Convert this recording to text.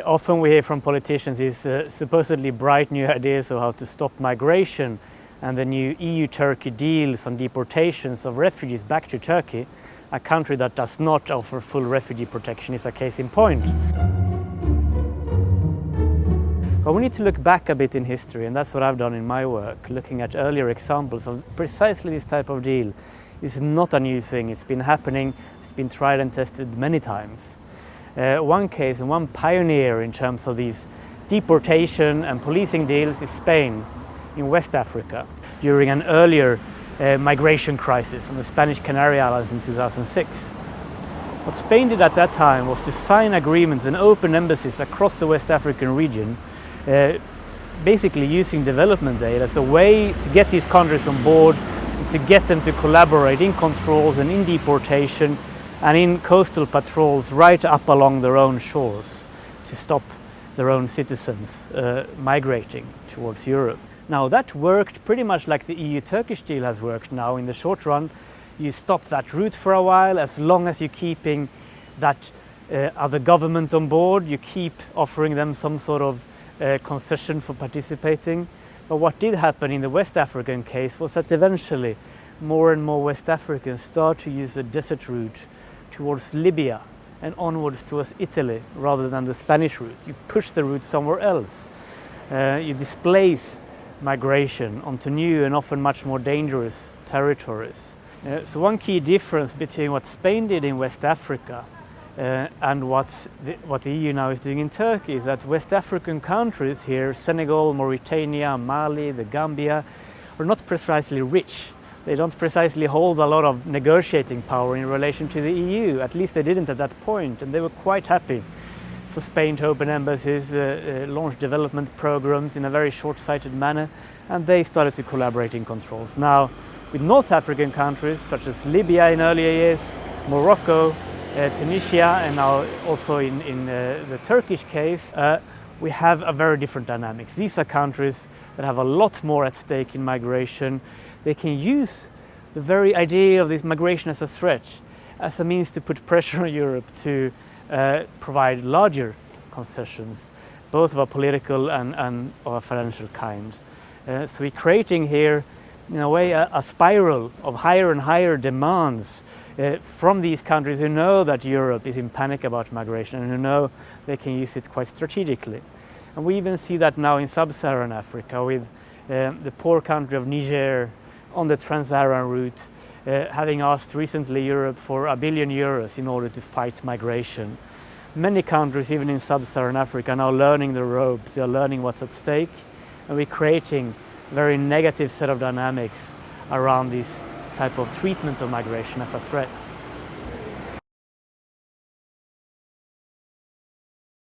Often we hear from politicians these supposedly bright new ideas of how to stop migration, and the new EU-Turkey deals on deportations of refugees back to Turkey, a country that does not offer full refugee protection, is a case in point. But we need to look back a bit in history, and that's what I've done in my work, looking at earlier examples of precisely this type of deal. This is not a new thing, it's been happening, it's been tried and tested many times. One case and one pioneer in terms of these deportation and policing deals is Spain in West Africa during an earlier migration crisis on the Spanish Canary Islands in 2006. What Spain did at that time was to sign agreements and open embassies across the West African region, basically using development aid as a way to get these countries on board, to get them to collaborate in controls and in deportation and in coastal patrols right up along their own shores to stop their own citizens migrating towards Europe. Now that worked pretty much like the EU-Turkish deal has worked now in the short run. You stop that route for a while, as long as you're keeping that other government on board, you keep offering them some sort of concession for participating. But what did happen in the West African case was that eventually more and more West Africans start to use the desert route towards Libya and onwards towards Italy rather than the Spanish route. You push the route somewhere else. You displace migration onto new and often much more dangerous territories. So one key difference between what Spain did in West Africa and what the EU now is doing in Turkey is that West African countries here, Senegal, Mauritania, Mali, the Gambia, are not precisely rich. They don't precisely hold a lot of negotiating power in relation to the EU. At least they didn't at that point, and they were quite happy for Spain to open embassies, launch development programs in a very short-sighted manner, and they started to collaborate in controls. Now, with North African countries such as Libya in earlier years, Morocco, Tunisia, and now also in the Turkish case, we have a very different dynamics. These are countries that have a lot more at stake in migration. They can use the very idea of this migration as a threat, as a means to put pressure on Europe to provide larger concessions, both of a political and of a financial kind. So we're creating here, in a way, a spiral of higher and higher demands from these countries who know that Europe is in panic about migration and who know they can use it quite strategically. And we even see that now in sub-Saharan Africa with the poor country of Niger on the trans-Saharan route, having asked recently Europe for €1 billion in order to fight migration. Many countries, even in sub-Saharan Africa, are now learning the ropes. They are learning what's at stake, and we're creating a very negative set of dynamics around this type of treatment of migration as a threat.